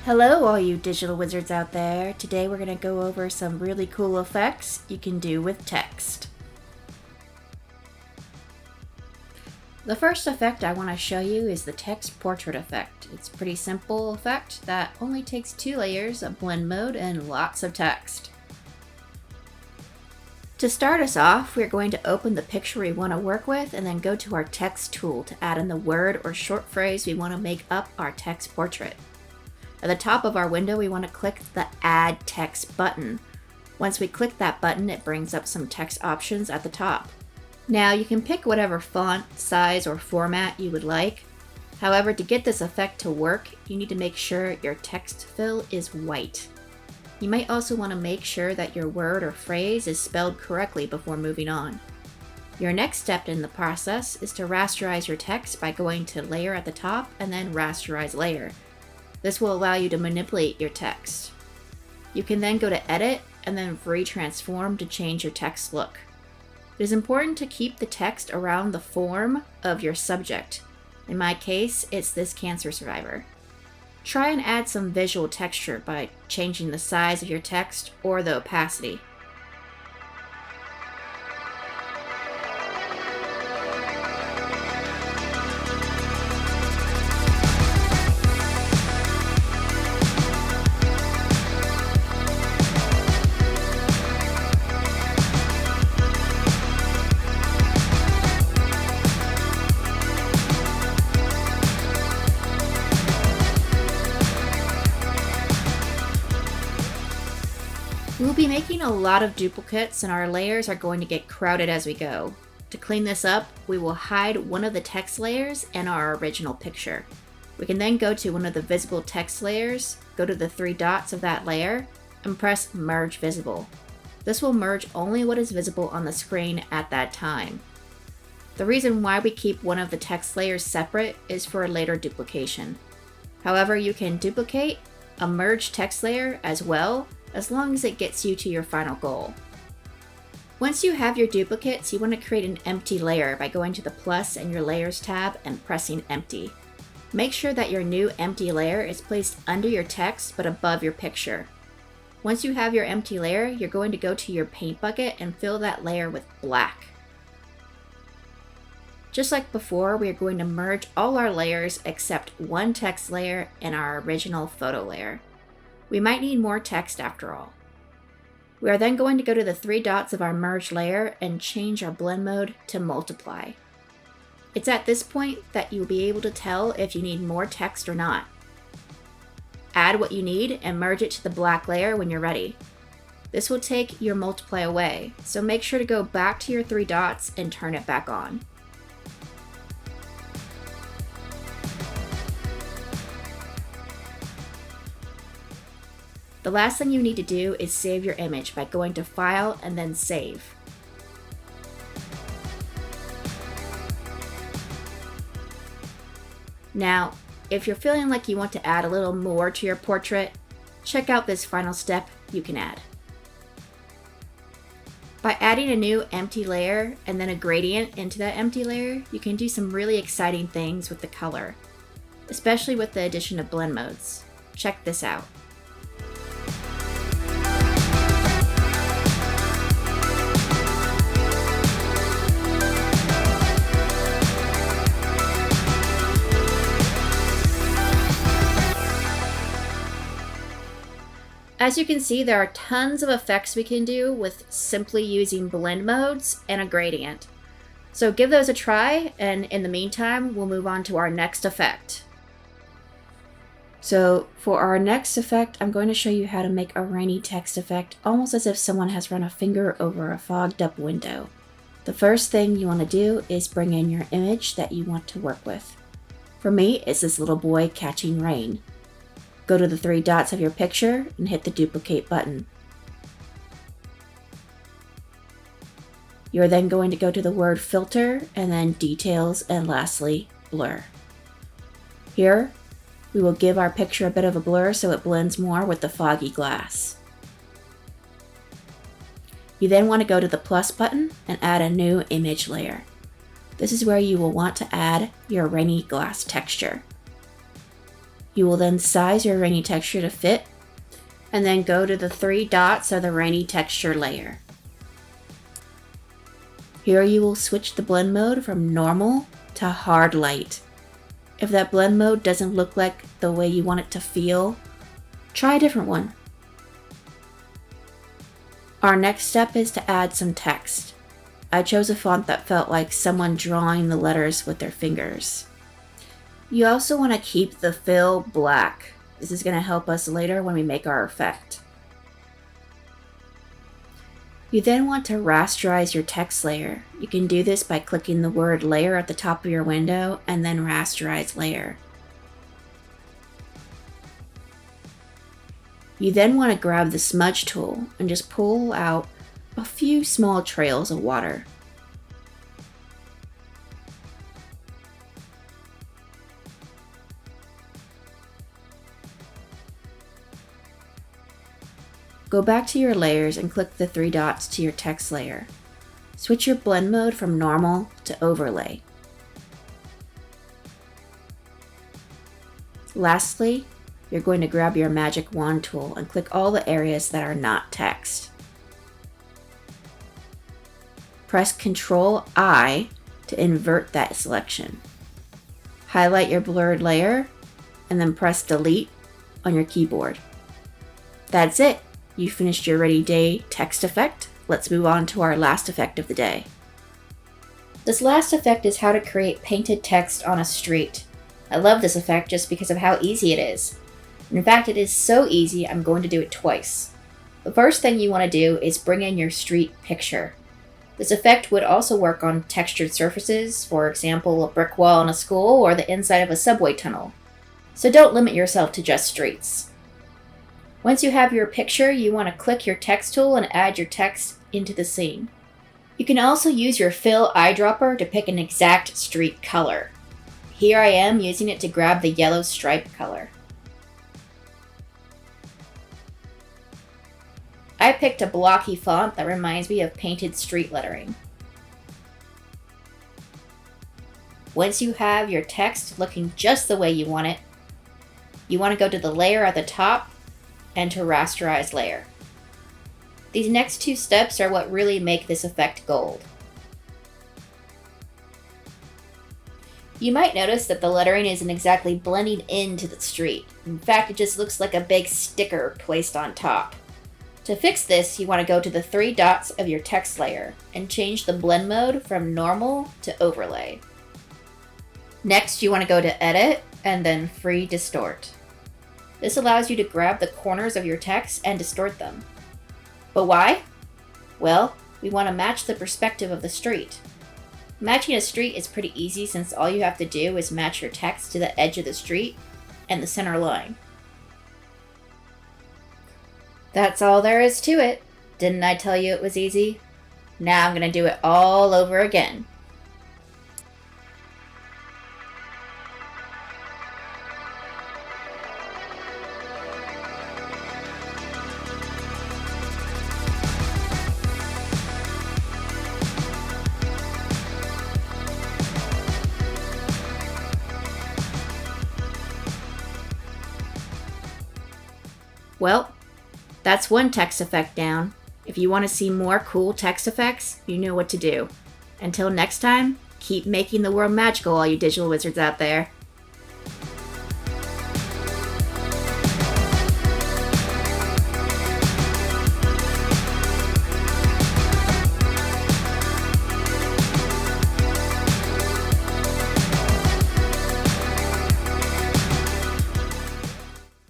Hello all you digital wizards out there. Today we're going to go over some really cool effects you can do with text. The first effect I want to show you is the text portrait effect. It's a pretty simple effect that only takes 2 layers of blend mode and lots of text. To start us off, we're going to open the picture we want to work with and then go to our text tool to add in the word or short phrase we want to make up our text portrait. At the top of our window, we want to click the Add Text button. Once we click that button, it brings up some text options at the top. Now, you can pick whatever font, size, or format you would like. However, to get this effect to work, you need to make sure your text fill is white. You might also want to make sure that your word or phrase is spelled correctly before moving on. Your next step in the process is to rasterize your text by going to Layer at the top and then Rasterize Layer. This will allow you to manipulate your text. You can then go to Edit and then Retransform to change your text look. It is important to keep the text around the form of your subject. In my case, it's this cancer survivor. Try and add some visual texture by changing the size of your text or the opacity. We'll be making a lot of duplicates and our layers are going to get crowded as we go. To clean this up, we will hide one of the text layers and our original picture. We can then go to one of the visible text layers, go to the 3 dots of that layer, and press Merge Visible. This will merge only what is visible on the screen at that time. The reason why we keep one of the text layers separate is for later duplication. However, you can duplicate a merged text layer as well, as long as it gets you to your final goal. Once you have your duplicates, you want to create an empty layer by going to the plus in your Layers tab and pressing Empty. Make sure that your new empty layer is placed under your text but above your picture. Once you have your empty layer, you're going to go to your paint bucket and fill that layer with black. Just like before, we are going to merge all our layers except one text layer and our original photo layer. We might need more text after all. We are then going to go to the 3 dots of our merged layer and change our blend mode to multiply. It's at this point that you'll be able to tell if you need more text or not. Add what you need and merge it to the black layer when you're ready. This will take your multiply away, so make sure to go back to your 3 dots and turn it back on. The last thing you need to do is save your image by going to File and then Save. Now, if you're feeling like you want to add a little more to your portrait, check out this final step you can add. By adding a new empty layer and then a gradient into that empty layer, you can do some really exciting things with the color, especially with the addition of blend modes. Check this out. As you can see, there are tons of effects we can do with simply using blend modes and a gradient. So give those a try, and in the meantime, we'll move on to our next effect. So for our next effect, I'm going to show you how to make a rainy text effect, almost as if someone has run a finger over a fogged up window. The first thing you want to do is bring in your image that you want to work with. For me, it's this little boy catching rain. Go to the 3 dots of your picture and hit the Duplicate button. You're then going to go to the word Filter and then Details and lastly Blur. Here, we will give our picture a bit of a blur so it blends more with the foggy glass. You then want to go to the plus button and add a new image layer. This is where you will want to add your rainy glass texture. You will then size your rainy texture to fit, and then go to the 3 dots of the rainy texture layer. Here you will switch the blend mode from normal to hard light. If that blend mode doesn't look like the way you want it to feel, try a different one. Our next step is to add some text. I chose a font that felt like someone drawing the letters with their fingers. You also want to keep the fill black. This is going to help us later when we make our effect. You then want to rasterize your text layer. You can do this by clicking the word layer at the top of your window and then rasterize layer. You then want to grab the Smudge Tool and just pull out a few small trails of water. Go back to your layers and click the 3 dots to your text layer. Switch your blend mode from normal to overlay. Lastly, you're going to grab your magic wand tool and click all the areas that are not text. Press Ctrl-I to invert that selection. Highlight your blurred layer and then press Delete on your keyboard. That's it! You finished your rainy day text effect. Let's move on to our last effect of the day. This last effect is how to create painted text on a street. I love this effect just because of how easy it is. In fact, it is so easy, I'm going to do it twice. The first thing you want to do is bring in your street picture. This effect would also work on textured surfaces, for example, a brick wall in a school or the inside of a subway tunnel. So don't limit yourself to just streets. Once you have your picture, you want to click your text tool and add your text into the scene. You can also use your fill eyedropper to pick an exact street color. Here I am using it to grab the yellow stripe color. I picked a blocky font that reminds me of painted street lettering. Once you have your text looking just the way you want it, you want to go to the layer at the top and to rasterize layer. These next 2 steps are what really make this effect gold. You might notice that the lettering isn't exactly blending into the street. In fact, it just looks like a big sticker placed on top. To fix this, you want to go to the 3 dots of your text layer and change the blend mode from normal to overlay. Next, you want to go to Edit and then Free Distort. This allows you to grab the corners of your text and distort them. But why? Well, we want to match the perspective of the street. Matching a street is pretty easy since all you have to do is match your text to the edge of the street and the center line. That's all there is to it. Didn't I tell you it was easy? Now I'm going to do it all over again. Well, that's one text effect down. If you want to see more cool text effects, you know what to do. Until next time, keep making the world magical, all you digital wizards out there.